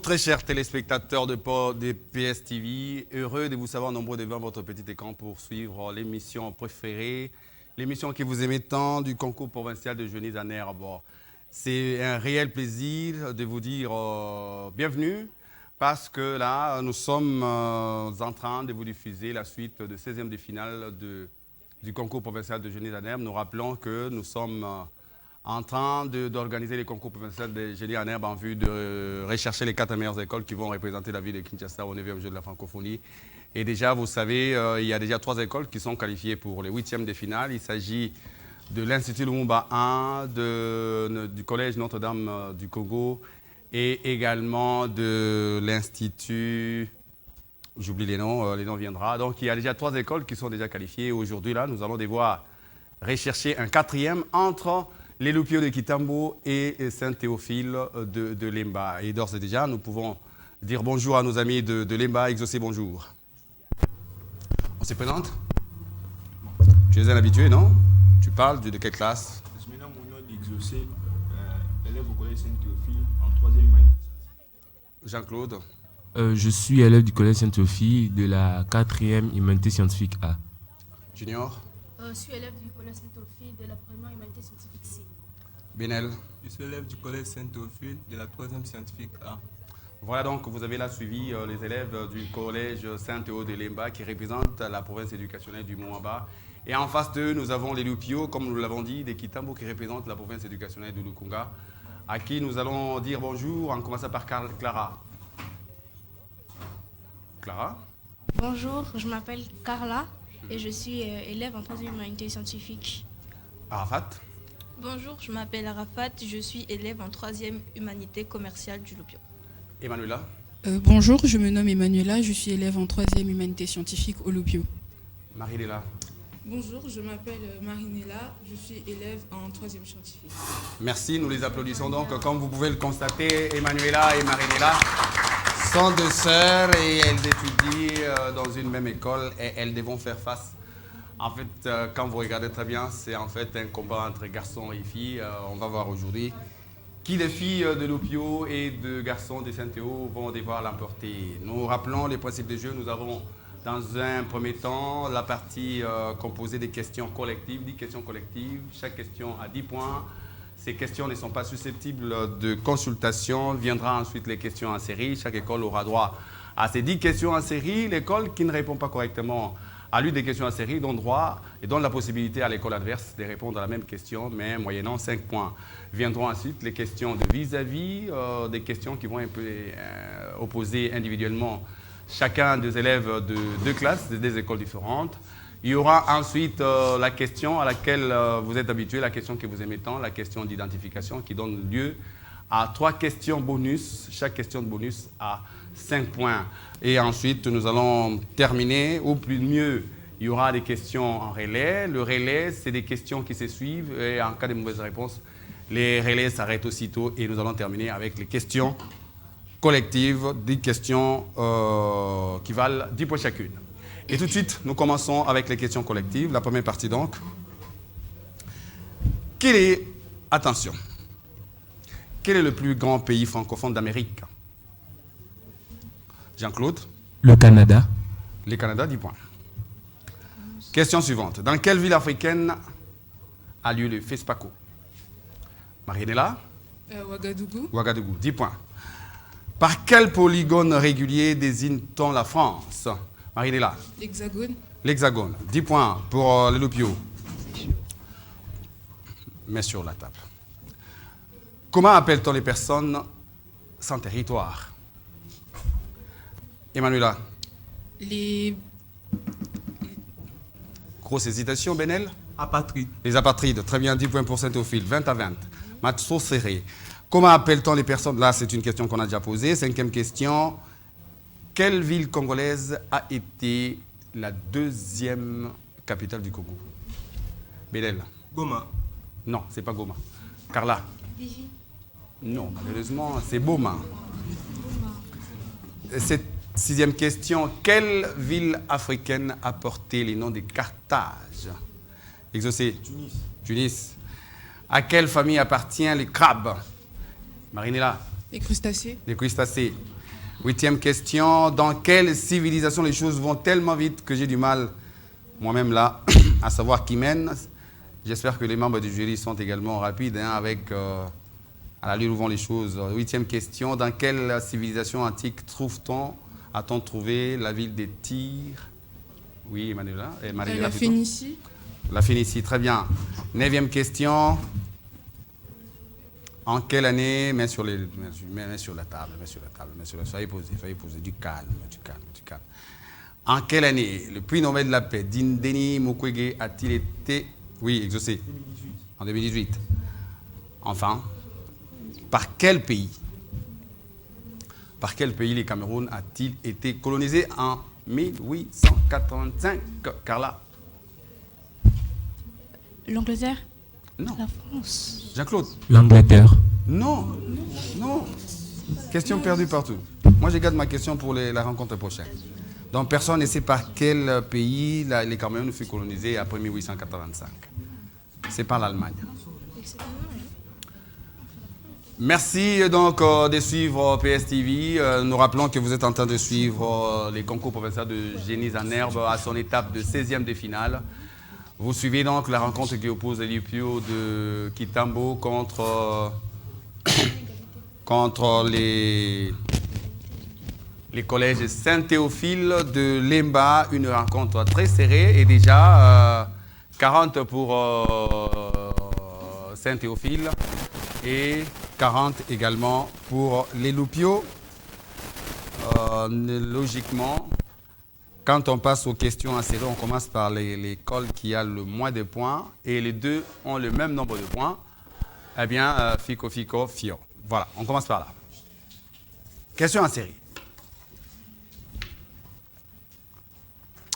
très chers téléspectateurs de PS TV, heureux de vous savoir nombreux devant votre petit écran pour suivre l'émission préférée, l'émission qui vous aimait tant du concours provincial de Genise à Nerbe. C'est un réel plaisir de vous dire bienvenue parce que là, nous sommes en train de vous diffuser la suite de 16e de finale du concours provincial de Genise à Nerbe. Nous rappelons que nous sommes en train d'organiser les concours provinciaux de Génie en herbe en vue de rechercher les 4 meilleures écoles qui vont représenter la ville de Kinshasa au 9e jeu de la francophonie. Et déjà, vous savez, il y a déjà 3 écoles qui sont qualifiées pour les 8e de finale. Il s'agit de l'Institut Lumumba 1, du Collège Notre-Dame du Congo et également de l'Institut... J'oublie les noms viendra. Donc, il y a déjà 3 écoles qui sont déjà qualifiées. Aujourd'hui, là, nous allons devoir rechercher un 4e entre les Loupio de Kitambo et Saint-Théophile de Lemba. Et d'ores et déjà, nous pouvons dire bonjour à nos amis de Lemba. Exaucé, bonjour. On se présente? Tu es un habitué, non? Tu parles de quelle classe? Je me nomme mon nom d'Exaucé, élève au collège Saint-Théophile en 3e humanité. Jean-Claude? Je suis élève du collège Saint-Théophile de la 4e humanité scientifique A. Junior? Je suis élève du collège Saint-Théophile de la première humanité scientifique C. Benel? Je suis élève du collège Saint-Théophile de la 3e scientifique A. Voilà donc, vous avez là suivi les élèves du collège Saint-Théo de Lemba qui représentent la province éducationnelle du Mouamba. Et en face d'eux, nous avons les Lupio, comme nous l'avons dit, des Kitambo qui représentent la province éducationnelle de Lukunga, à qui nous allons dire bonjour en commençant par Clara. Clara? Bonjour, je m'appelle Carla et je suis élève en 3e humanité scientifique. Arafat? Bonjour, je m'appelle Arafat, je suis élève en 3e humanité commerciale du Lopio. Emmanuela? Bonjour, je me nomme Emmanuela, je suis élève en 3e humanité scientifique au Lopio. Marie-Léla? Bonjour, je m'appelle Marinella, je suis élève en 3e scientifique. Merci, nous les applaudissons donc. Comme vous pouvez le constater, Emmanuela et Marinella sont 2 sœurs et elles étudient dans une même école et elles devront faire face. En fait, quand vous regardez très bien, c'est en fait un combat entre garçons et filles. On va voir aujourd'hui qui des filles de Lopio et de garçons de Saint-Théo vont devoir l'emporter. Nous rappelons les principes du jeu. Nous avons dans un premier temps la partie composée des questions collectives, 10 questions collectives. Chaque question a 10 points. Ces questions ne sont pas susceptibles de consultation. Viendra ensuite les questions en série. Chaque école aura droit à ces 10 questions en série. L'école qui ne répond pas correctement à l'une des questions en série donne droit et donne la possibilité à l'école adverse de répondre à la même question, mais moyennant 5 points. Viendront ensuite les questions de vis-à-vis, des questions qui vont un peu opposer individuellement chacun des élèves de 2 classes, de 2 écoles différentes. Il y aura ensuite la question à laquelle vous êtes habitués, la question que vous aimez tant, la question d'identification qui donne lieu à 3 questions bonus. Chaque question de bonus a 5 points. Et ensuite, nous allons terminer, ou plus mieux, il y aura des questions en relais. Le relais, c'est des questions qui se suivent et en cas de mauvaise réponse, les relais s'arrêtent aussitôt et nous allons terminer avec les questions collectives, 10 questions qui valent 10 points chacune. Et tout de suite, nous commençons avec les questions collectives. La première partie donc. Attention, quel est le plus grand pays francophone d'Amérique? Jean-Claude? Le Canada. Le Canada, 10 points. Question suivante. Dans quelle ville africaine a lieu le FESPACO? Marinella? Ouagadougou. Ouagadougou, 10 points. Par quel polygone régulier désigne-t-on la France? Marinella? L'Hexagone. L'Hexagone, 10 points pour les Lopio. Mets sur la table. Comment appelle-t-on les personnes sans territoire? Emmanuela? Les Grosse hésitation, Benel? Apatride. Les apatrides, très bien, 10 points pour Saint-Théophile, 20 à 20. Match trop serré. Comment appelle-t-on les personnes? Là, c'est une question qu'on a déjà posée. 5e question. Quelle ville congolaise a été la 2e capitale du Congo? Benel? Goma. Non, c'est pas Goma. Carla? Vivi. Non, malheureusement, c'est Boma. Cette 6e question. Quelle ville africaine a porté les noms de Carthage? Exaucé? Tunis. Tunis. À quelle famille appartient les crabes? Marinella? crustacés. Les crustacés. 8e question. Dans quelle civilisation les choses vont tellement vite que j'ai du mal, moi-même là, à savoir qui mène? J'espère que les membres du jury sont également rapides avec à l'allure où vont les choses. 8e question. Dans quelle civilisation antique a-t-on trouvé la ville des Tyr? Oui, Emmanuela. La Phénicie. La Phénicie, très bien. 9e question. En quelle année, main sur la table, soyez posés, du calme. En quelle année le prix Nobel de la paix Denis Mukwege a-t-il été, exaucé? 2018. En 2018. Enfin, par quel pays le Cameroun a-t-il été colonisé en 1885, Carla? L'Angleterre? Non. La France? Jean-Claude? L'Angleterre. Non. Question perdue partout. Moi, je garde ma question pour la rencontre prochaine. Donc, personne ne sait par quel pays les Cameroun furent colonisés après 1885. C'est par l'Allemagne. Merci donc de suivre PSTV. Nous rappelons que vous êtes en train de suivre les concours provinciaux de génie en herbe à son étape de 16e de finale. Vous suivez donc la rencontre qui oppose les Lupio de Kitambo contre les collèges Saint-Théophile de Lemba. Une rencontre très serrée et déjà 40 pour Saint-Théophile et 40 également pour les Lupio. Logiquement, quand on passe aux questions insérées, on commence par l'école qui a le moins de points et les deux ont le même nombre de points. Eh bien, Fio. Voilà, on commence par là. Question en série.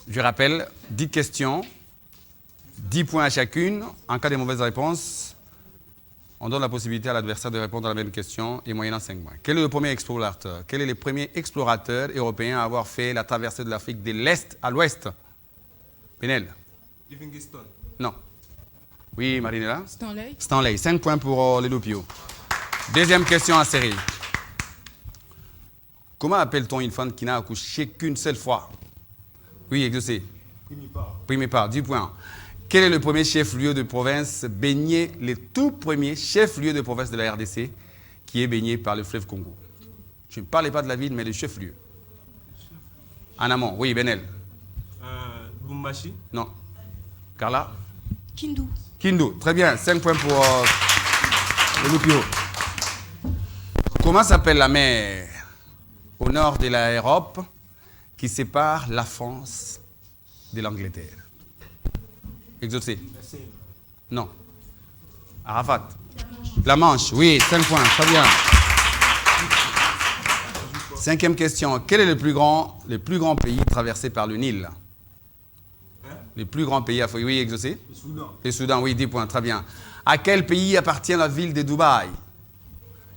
Je rappelle, 10 questions, 10 points à chacune. En cas de mauvaise réponse, on donne la possibilité à l'adversaire de répondre à la même question et moyennant 5 points. Quel est le premier explorateur? Quel est le premier explorateur européen à avoir fait la traversée de l'Afrique de l'Est à l'Ouest? Penel? Livingstone. Non. Oui, Marinella? Stanley. 5 points pour les Lupio. Deuxième question en série. Comment appelle-t-on une femme qui n'a accouché qu'une seule fois? Oui, exaucé. Primipare, 10 points. Quel est le premier chef-lieu de province baigné, le tout premier chef-lieu de province de la RDC qui est baigné par le fleuve Congo? Je ne parlais pas de la ville, mais le chef-lieu. En amont, oui, Benel. Bumbashi. Non. Carla? Kindu, très bien. 5 points pour le Lupio. Comment s'appelle la mer au nord de l'Europe qui sépare la France de l'Angleterre? Exaucé? Non. Arafat? La Manche, oui, 5 points, très bien. 5e question. Quel est le plus grand pays traversé par le Nil? Le plus grand pays africain, oui, exaucé? Le Soudan, oui, 10 points, très bien. À quel pays appartient la ville de Dubaï?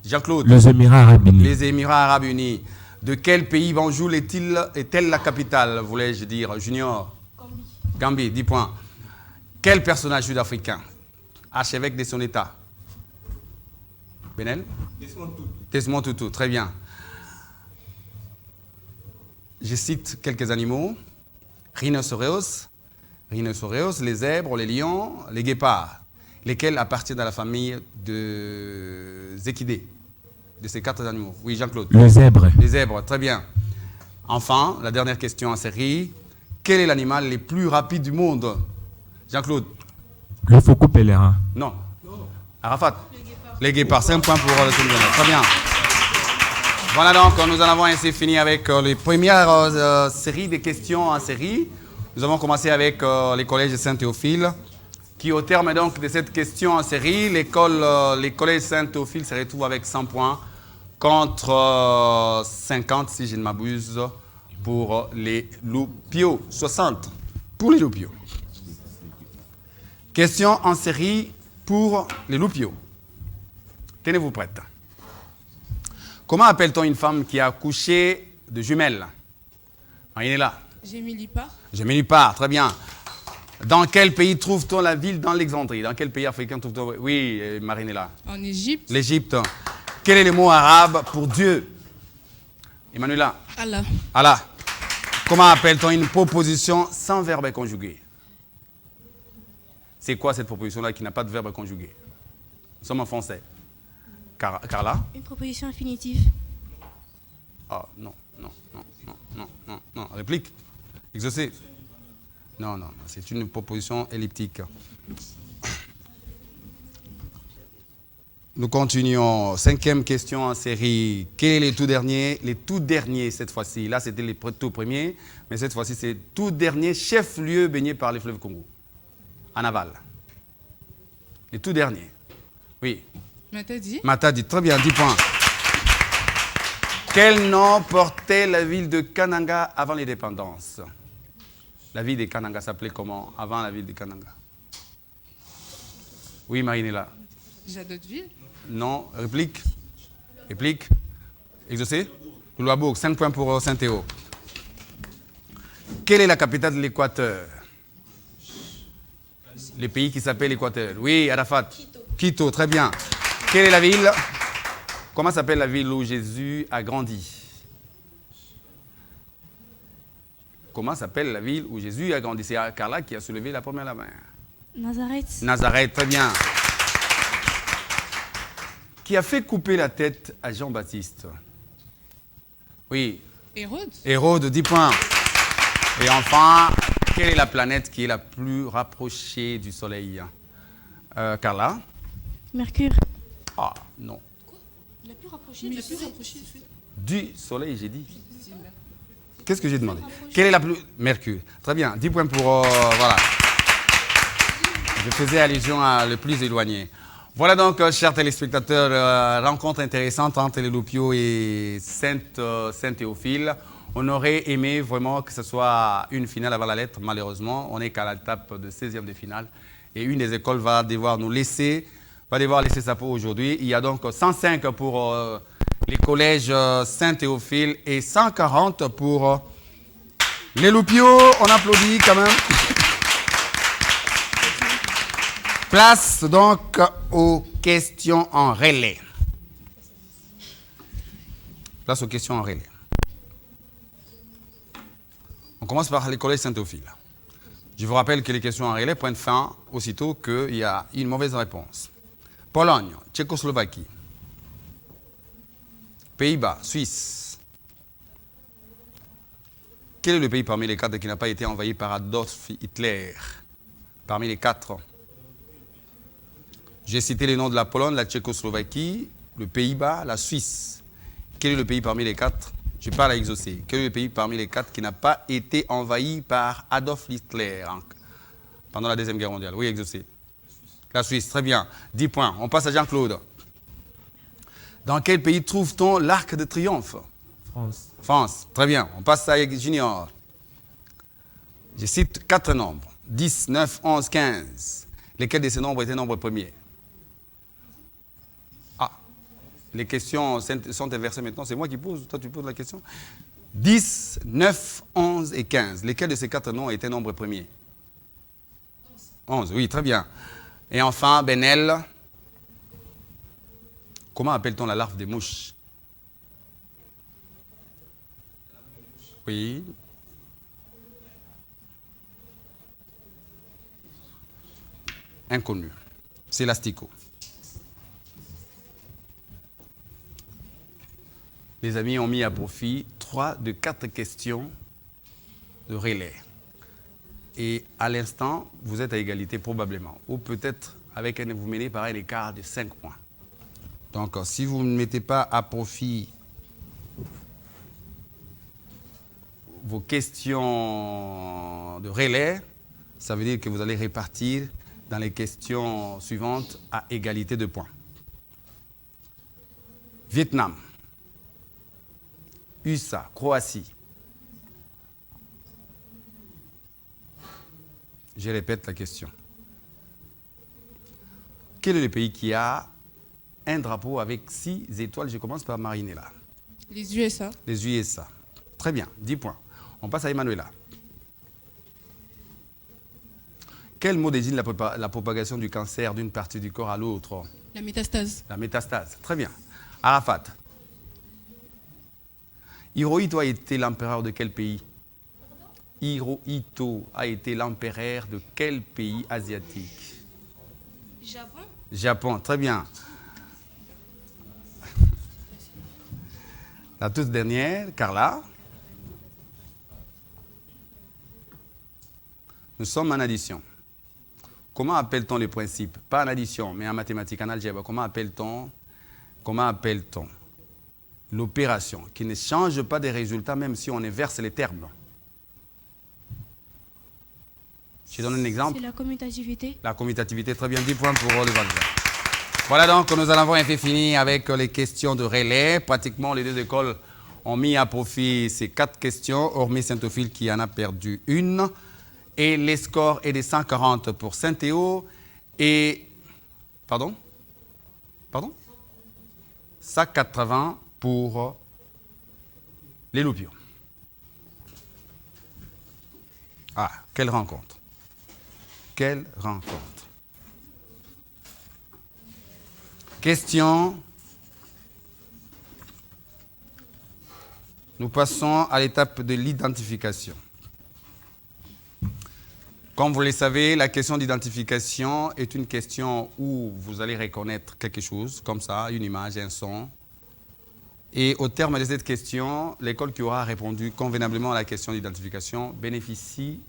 Jean-Claude? Les Émirats Arabes Unis. Les Émirats Arabes Unis. De quel pays Banjul est-elle la capitale, voulais-je dire, Junior? Gambie, 10 points. Quel personnage sud-africain, archevêque de son État? Benel? Desmond Tutu, très bien. Je cite quelques animaux. Rhinocéros, les zèbres, les lions, les guépards, lesquels appartiennent à la famille de Zéchidés, de ces 4 animaux. Oui, Jean-Claude? Les zèbres. Les zèbres, très bien. Enfin, la dernière question en série. Quel est l'animal le plus rapide du monde? Jean-Claude? Le faucon pèlerin. Non. Arafat? Les guépards. 5 points pour le séminaire. Très bien. Voilà donc, nous en avons ainsi fini avec les premières séries de questions en série. Nous avons commencé avec les collèges Saint-Théophile, qui au terme donc de cette question en série, les collèges Saint-Théophile se retrouvent avec 100 points contre 50, si je ne m'abuse, pour les Lupio. 60 pour les Lupio. Question en série pour les Lupio. Tenez-vous prête. Comment appelle-t-on une femme qui a accouché de jumelles? Il est là. Jémélie Parr, très bien. Dans quel pays trouve-t-on la ville d'Alexandrie? Dans quel pays africain trouve-t-on? Oui, Marine est là. En Égypte. L'Égypte. Quel est le mot arabe pour Dieu? Emmanuela. Allah. Allah. Comment appelle-t-on une proposition sans verbe conjugué? C'est quoi cette proposition-là qui n'a pas de verbe conjugué? Nous sommes en français. Carla? Une proposition infinitive. Ah, non. Réplique? Exaucé? Non. C'est une proposition elliptique. Nous continuons. 5e question en série. Quels sont les tout derniers? Les tout derniers cette fois-ci. Là, c'était les tout premiers. Mais cette fois-ci, c'est tout dernier chef-lieu baigné par les fleuves Congo. En aval. Les tout derniers. Oui. Matadi. Matadi, très bien, 10 points. Quel nom portait la ville de Kananga avant l'indépendance? La ville de Kananga s'appelait comment avant la ville de Kananga? Oui, Marinella. Jadotville. Non, réplique. Exaucé? Louabourg, 5 points pour Saint-Théo. Quelle est la capitale de l'Équateur? Le pays qui s'appelle l'Équateur. Oui, Arafat. Quito, très bien. Quelle est la ville? Comment s'appelle la ville où Jésus a grandi? Comment s'appelle la ville où Jésus a grandi? C'est Carla qui a soulevé la première main. Nazareth. Nazareth, très bien. Qui a fait couper la tête à Jean-Baptiste? Oui. Hérode. Hérode, 10 points. Et enfin, quelle est la planète qui est la plus rapprochée du Soleil? Carla? Mercure. Ah, non. La plus rapprochée. Du Soleil, j'ai dit. Qu'est-ce que j'ai demandé? Quelle est la plus... Mercure. Très bien. 10 points pour... voilà. Je faisais allusion à le plus éloigné. Voilà donc, chers téléspectateurs, rencontre intéressante entre les Loupio et Saint-Théophile. On aurait aimé vraiment que ce soit une finale avant la lettre. Malheureusement, on n'est qu'à l'étape de 16e de finale. Et une des écoles va devoir laisser sa peau aujourd'hui. Il y a donc 105 pour les collèges Saint-Théophile et 140 pour les Loupio. On applaudit quand même. Place donc aux questions en relais. Place aux questions en relais. On commence par les collèges Saint-Théophile. Je vous rappelle que les questions en relais prennent fin aussitôt qu'il y a une mauvaise réponse. Pologne, Tchécoslovaquie, Pays-Bas, Suisse. Quel est le pays parmi les 4 qui n'a pas été envahi par Adolf Hitler? Parmi les 4. J'ai cité les noms de la Pologne, la Tchécoslovaquie, le Pays-Bas, la Suisse. Quel est le pays parmi les 4? Je parle à exaucer. Quel est le pays parmi les 4 qui n'a pas été envahi par Adolf Hitler pendant la Deuxième Guerre mondiale? Oui, exaucé. La Suisse, très bien. 10 points. On passe à Jean-Claude. Dans quel pays trouve-t-on l'Arc de Triomphe? France. France, très bien. On passe à Junior. Je cite 4 nombres. 10, 9, 11, 15. Lesquels de ces nombres étaient nombres premiers? Ah, les questions sont inversées maintenant. C'est moi qui pose, toi tu poses la question. 10, 9, 11 et 15. Lesquels de ces 4 noms étaient nombres premiers? 11, oui, très bien. Et enfin, Benel. Comment appelle-t-on la larve des mouches? Oui. Inconnu. C'est l'asticot. Les amis ont mis à profit 3 de 4 questions de relais. Et à l'instant, vous êtes à égalité probablement. Ou peut-être vous menez par un écart de 5 points. Donc, si vous ne mettez pas à profit vos questions de relais, ça veut dire que vous allez répartir dans les questions suivantes à égalité de points. Vietnam, USA, Croatie. Je répète la question. Quel est le pays qui a un drapeau avec 6 étoiles? Je commence par Marinella. Les USA. Les USA. Très bien, 10 points. On passe à Emmanuela. Quel mot désigne la propagation du cancer d'une partie du corps à l'autre? La métastase. La métastase. Très bien. Arafat. Hirohito a été l'empereur de quel pays? Hirohito a été l'empereur de quel pays asiatique? Japon. Japon, très bien. La toute dernière, Carla. Nous sommes en addition. Comment appelle-t-on le principe? Pas en addition, mais en mathématiques, en algèbre. Comment appelle-t-on l'opération qui ne change pas des résultats même si on inverse les termes? Je donne un exemple. C'est la commutativité. La commutativité, très bien, 10 points pour le vainqueur. Voilà donc, nous en avons un peu fini avec les questions de relais. Pratiquement, les deux écoles ont mis à profit ces 4 questions, hormis Saint-Ophile qui en a perdu une. Et les scores est de 140 pour Saint-Théo et... Pardon? 180 pour les Loupiaux. Ah, quelle rencontre! Quelle rencontre! Question. Nous passons à l'étape de l'identification. Comme vous le savez, la question d'identification est une question où vous allez reconnaître quelque chose, comme ça, une image, un son. Et au terme de cette question, l'école qui aura répondu convenablement à la question d'identification bénéficie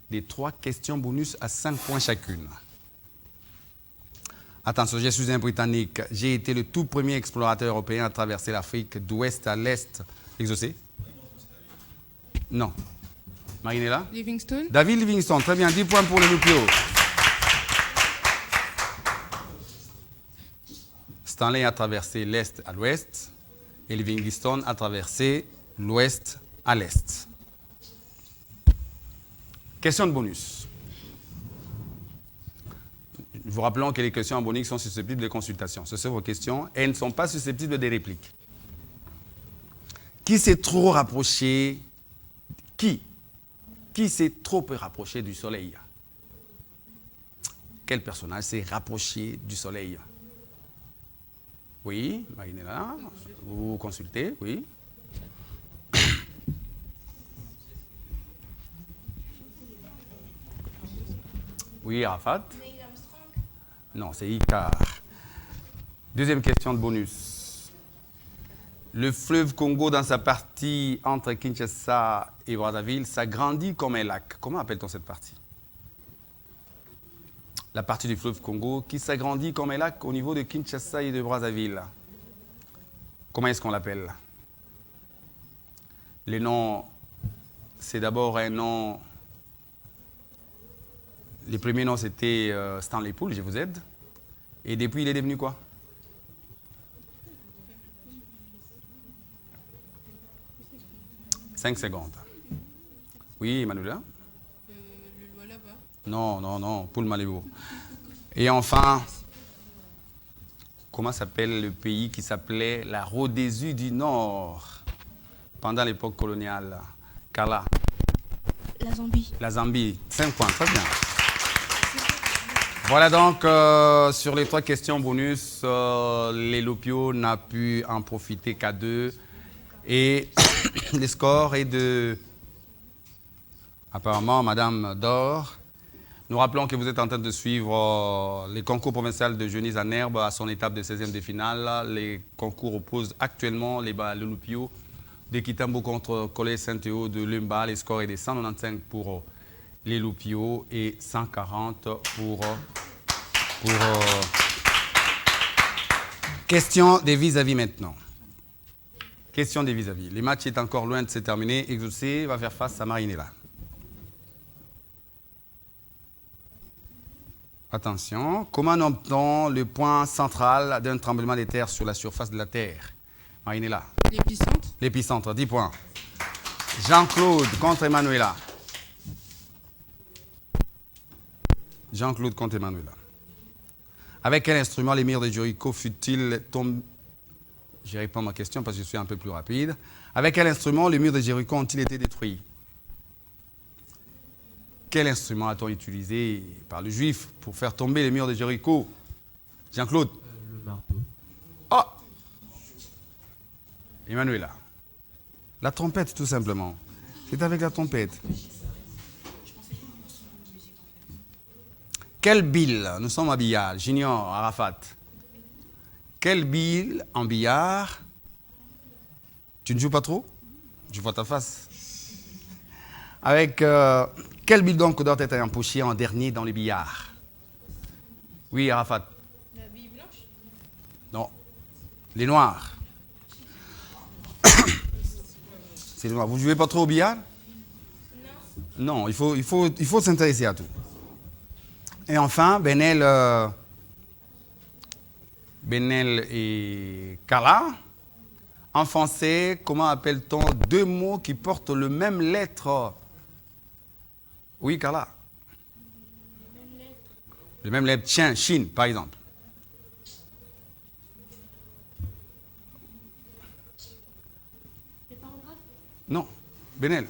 des 3 questions bonus à 5 points chacune. Attention, je suis un Britannique. J'ai été le tout premier explorateur européen à traverser l'Afrique d'ouest à l'est. Exaucé? Non. Marinella? Livingstone. David Livingstone, très bien, 10 points pour le Loupiaux. Stanley a traversé l'est à l'ouest et Livingstone a traversé l'ouest à l'est. Question de bonus. Nous vous rappelons que les questions en bonus sont susceptibles de consultation. Ce sont vos questions et elles ne sont pas susceptibles de répliques. Qui s'est trop rapproché? Qui s'est trop rapproché du soleil? Quel personnage s'est rapproché du soleil? Oui, Marinella, vous consultez, oui. Oui, Arafat. Non, c'est Icar. Deuxième question de bonus. Le fleuve Congo, dans sa partie entre Kinshasa et Brazzaville, s'agrandit comme un lac. Comment appelle-t-on cette partie? La partie du fleuve Congo qui s'agrandit comme un lac au niveau de Kinshasa et de Brazzaville. Comment est-ce qu'on l'appelle? Le nom, c'est d'abord un nom... Les premiers noms, c'était Stanley Pool, je vous aide. Et depuis, il est devenu quoi? « 5 secondes. Oui, Emmanuela? Le Lualaba. Non, Poul Malébo. Et enfin, comment s'appelle le pays qui s'appelait la Rhodésie du Nord pendant l'époque coloniale? Carla? La Zambie. La Zambie. 5 points, très bien. Voilà donc, sur les 3 questions bonus, les Loupiaux n'a pu en profiter qu'à 2. Et le score est de, apparemment, Madame Dor. Nous rappelons que vous êtes en train de suivre les concours provinciaux de Genise en herbe à son étape de 16e de finale. Les concours opposent actuellement les Loupiaux de Kitambo contre Collège Saint-Théo de Lumba. Le score est de 195 pour les Loupiaux et 140 pour question des vis-à-vis maintenant. Question des vis-à-vis. Le match est encore loin de se terminer. Exaucé va faire face à Marinella. Attention. Comment nomme-t-on le point central d'un tremblement de terre sur la surface de la Terre? Marinella. L'épicentre. L'épicentre, 10 points. Jean-Claude contre Emmanuela. Jean-Claude contre Emmanuela. Avec quel instrument les murs de Jéricho fut-il tombé? Je réponds à ma question parce que je suis un peu plus rapide. Avec quel instrument les murs de Jéricho ont-ils été détruits? Quel instrument a-t-on utilisé par le juif pour faire tomber les murs de Jéricho? Jean-Claude? Le marteau. Oh! Emmanuela. La trompette, tout simplement. C'est avec la trompette. Quelle bille? Nous sommes à billard. Junior, Arafat. Quelle bille en billard? Tu ne joues pas trop? Je vois ta face. Avec quelle bille donc doit être empochée en dernier dans les billards? Oui, Arafat. La bille blanche? Non. Les noirs. C'est les noirs. Vous ne jouez pas trop au billard? Non. Non, il faut s'intéresser à tout. Et enfin, Benel et Carla. En français, comment appelle-t-on deux mots qui portent le même lettre? Oui, Carla. Le même lettre. Chien, Chine, par exemple. Non, Benel.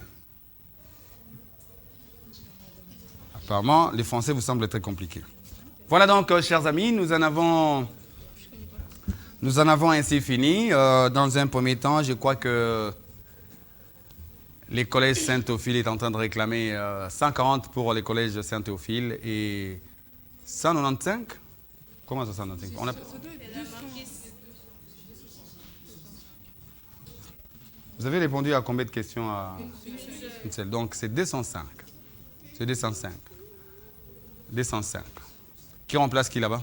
Apparemment, les Français vous semblent très compliqués. Voilà donc, chers amis, nous en avons ainsi fini. Dans un premier temps, je crois que les collèges Saint-Théophile est en train de réclamer 140 pour les collèges Saint-Théophile et 195. Comment ça, 195? Vous avez répondu à combien de questions? Une seule. Donc, c'est 205. C'est 205. 205. Qui remplace qui là-bas?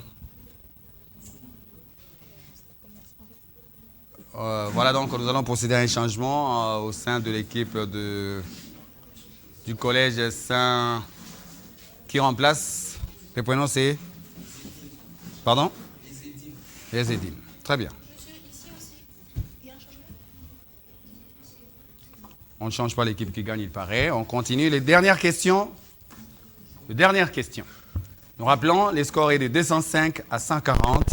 Voilà donc, nous allons procéder à un changement au sein de l'équipe du collège Saint... Qui remplace? Les prénoms, c'est? Pardon? Les Édines. Très bien. On ne change pas l'équipe qui gagne, il paraît. On continue. Les dernières questions. Nous rappelons, les scores est de 205 à 140.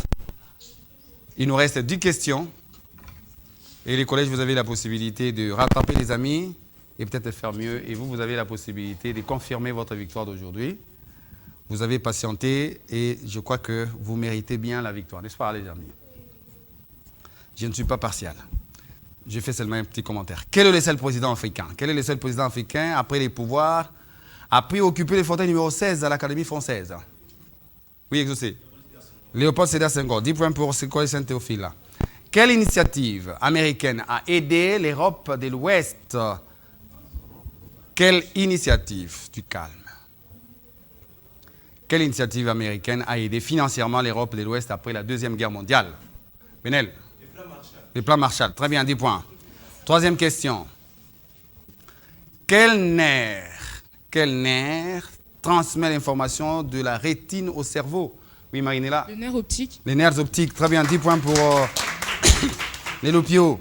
Il nous reste 10 questions. Et les collèges, vous avez la possibilité de rattraper les amis et peut-être de faire mieux. Et vous avez la possibilité de confirmer votre victoire d'aujourd'hui. Vous avez patienté et je crois que vous méritez bien la victoire. N'est-ce pas, les amis? Je ne suis pas partial. Je fais seulement un petit commentaire. Quel est le seul président africain? Quel est le seul président africain, après les pouvoirs, a pu occuper le fauteuil numéro 16 à l'Académie française? Oui, je sais. Léopold Sédar Senghor. 10 points pour Collège Saint-Théophile. Quelle initiative américaine a aidé l'Europe de l'Ouest? Quelle initiative? Du calme. Quelle initiative américaine a aidé financièrement l'Europe de l'Ouest après la Deuxième Guerre mondiale? Benel? Le plan Marshall. Très bien, 10 points. Troisième question. Quel nerf transmet l'information de la rétine au cerveau? Oui, Marinella? Le nerf optique. Les nerfs optiques. Très bien, 10 points pour les Lopio.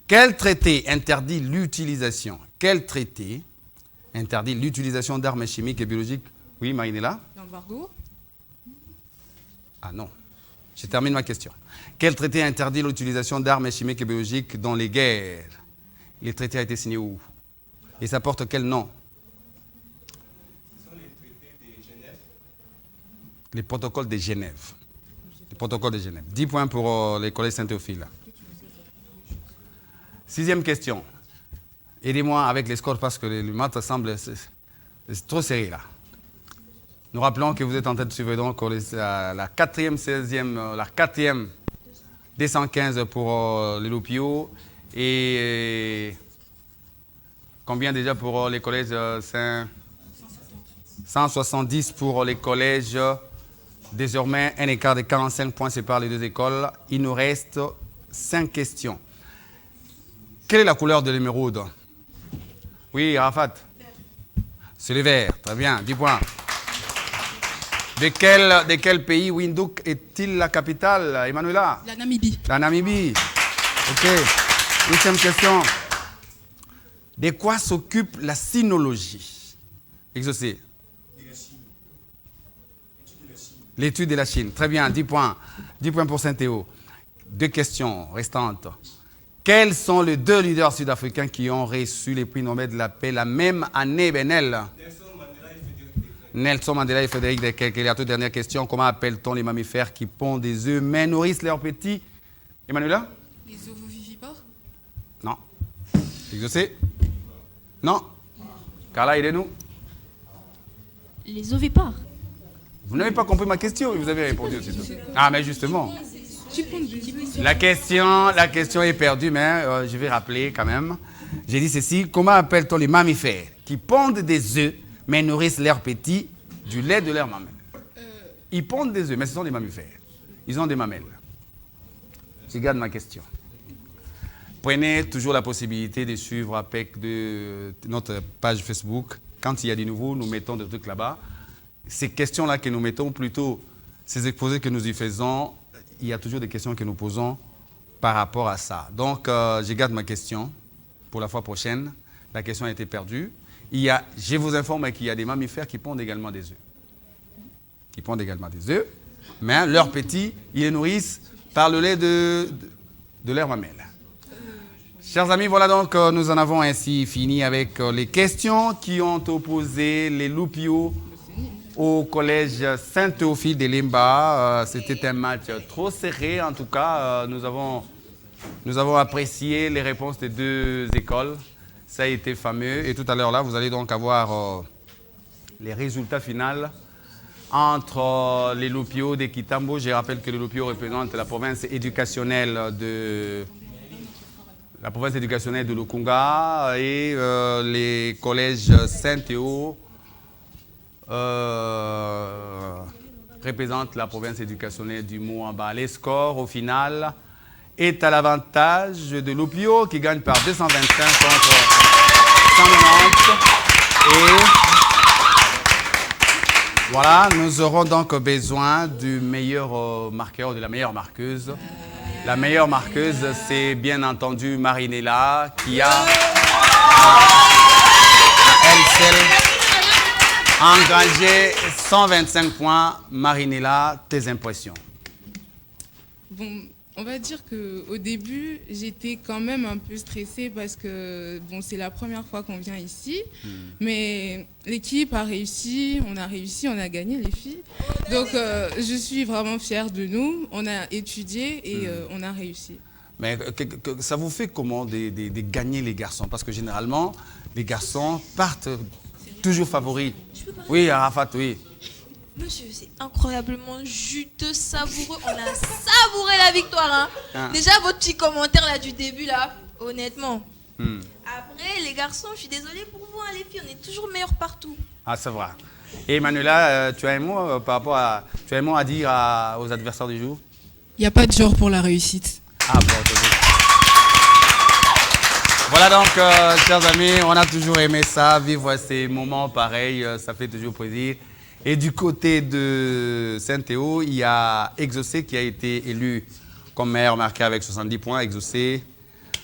Quel traité interdit l'utilisation? Quel traité interdit l'utilisation d'armes chimiques et biologiques? Oui, Marinella? L'embargo. Ah non. Je termine ma question. Quel traité interdit l'utilisation d'armes chimiques et biologiques dans les guerres? Le traité a été signé où? Et ça porte quel nom? Ce sont les traités de Genève. Les protocoles de Genève. Les protocoles de Genève. 10 points pour les collèges Saint-Théophile. Sixième question. Aidez-moi avec les scores parce que le maths semble c'est trop serré là. Nous rappelons que vous êtes en train de suivre donc la quatrième 215 pour les Lopio et combien déjà pour les collèges 170 pour les collèges. Désormais, un écart de 45 points sépare les deux écoles. Il nous reste 5 questions. Quelle est la couleur de l'émeraude? Oui, Arafat? C'est le vert. Très bien, 10 points. De quel pays Windhoek est-il la capitale, Emmanuela? La Namibie. La Namibie. Ok. Huitième question. De quoi s'occupe la sinologie? Exaucé. L'étude de la Chine. Très bien, 10 points. 10 points pour Saint-Théo. 2 questions restantes. Quels sont les 2 leaders sud-africains qui ont reçu les prix Nobel de la paix la même année, Benel? Nelson Mandela et Frédéric Dekerk. Et la toute dernière question, comment appelle-t-on les mammifères qui pondent des œufs mais nourrissent leurs petits? Emmanuela? Les ovovivipares. Non. Exaucé? Non? Carla, aidez-nous. Les ovipares. Vous n'avez pas compris ma question, vous avez répondu aussi. Ah, mais justement. La question est perdue, mais je vais rappeler quand même. J'ai dit ceci, comment appelle-t-on les mammifères qui pondent des œufs, mais nourrissent leurs petits du lait de leurs mamelles? Ils pondent des œufs, mais ce sont des mammifères. Ils ont des mamelles. Je garde ma question. Prenez toujours la possibilité de suivre APEC de notre page Facebook. Quand il y a des nouveaux, nous mettons des trucs là-bas. Ces questions-là que nous mettons, plutôt ces exposés que nous y faisons, il y a toujours des questions que nous posons par rapport à ça. Donc, je garde ma question pour la fois prochaine. La question a été perdue. Je vous informe qu'il y a des mammifères qui pondent également des œufs. Qui pondent également des œufs, mais leurs petits, ils les nourrissent par le lait de leurs mamelles. Chers amis, voilà donc, nous en avons ainsi fini avec les questions qui ont opposé les Loupiaux au collège Saint-Théophile de Limba. C'était un match trop serré, en tout cas. Nous avons apprécié les réponses des deux écoles. Ça a été fameux. Et tout à l'heure, là, vous allez donc avoir les résultats finaux entre les Loupiaux de Kitambo. Je rappelle que les Loupiaux représentent la province éducationnelle de Lukunga et les collèges Saint-Théo représentent la province éducationnelle du Mouamba. Les scores, au final, est à l'avantage de Loupio qui gagne par 225 contre 190. Et voilà, nous aurons donc besoin du meilleur marqueur ou de la meilleure marqueuse. La meilleure marqueuse, c'est bien entendu Marinella qui a elle seule engagé 125 points. Marinella, tes impressions? Bon, on va dire qu'au début, j'étais quand même un peu stressée parce que bon, c'est la première fois qu'on vient ici. Mais l'équipe a réussi, on a gagné les filles. Donc je suis vraiment fière de nous. On a étudié et on a réussi. Mais ça vous fait comment de gagner les garçons? Parce que généralement, les garçons partent toujours favoris. Oui, Arafat, oui. Monsieur, c'est incroyablement juteux, savoureux. On a savouré la victoire. Hein. Déjà, votre petit commentaire là du début, là, honnêtement. Après, les garçons, je suis désolée pour vous, hein, les filles, on est toujours meilleurs partout. Ah, c'est vrai. Et Manuela, tu as un mot par rapport à, tu as un mot à dire aux adversaires du jour? Il n'y a pas de genre pour la réussite. Ah bon, voilà donc, chers amis, on a toujours aimé ça, vivre ces moments pareils, ça fait toujours plaisir. Et du côté de Saint-Théo, il y a Exaucé qui a été élu comme meilleur marqué avec 70 points. Exaucé,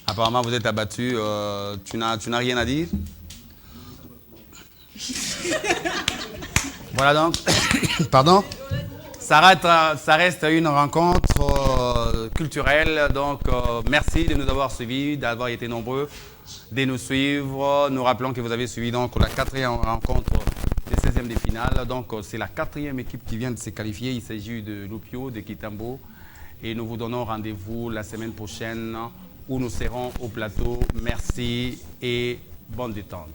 apparemment vous êtes abattu, tu n'as rien à dire? Voilà donc, pardon. Ça reste une rencontre culturelle, donc merci de nous avoir suivis, d'avoir été nombreux, de nous suivre. Nous rappelons que vous avez suivi donc la 4e rencontre des 16e de finale. Donc c'est la 4e équipe qui vient de se qualifier. Il s'agit de Loupio, de Kitambo. Et nous vous donnons rendez-vous la semaine prochaine où nous serons au plateau. Merci et bonne détente.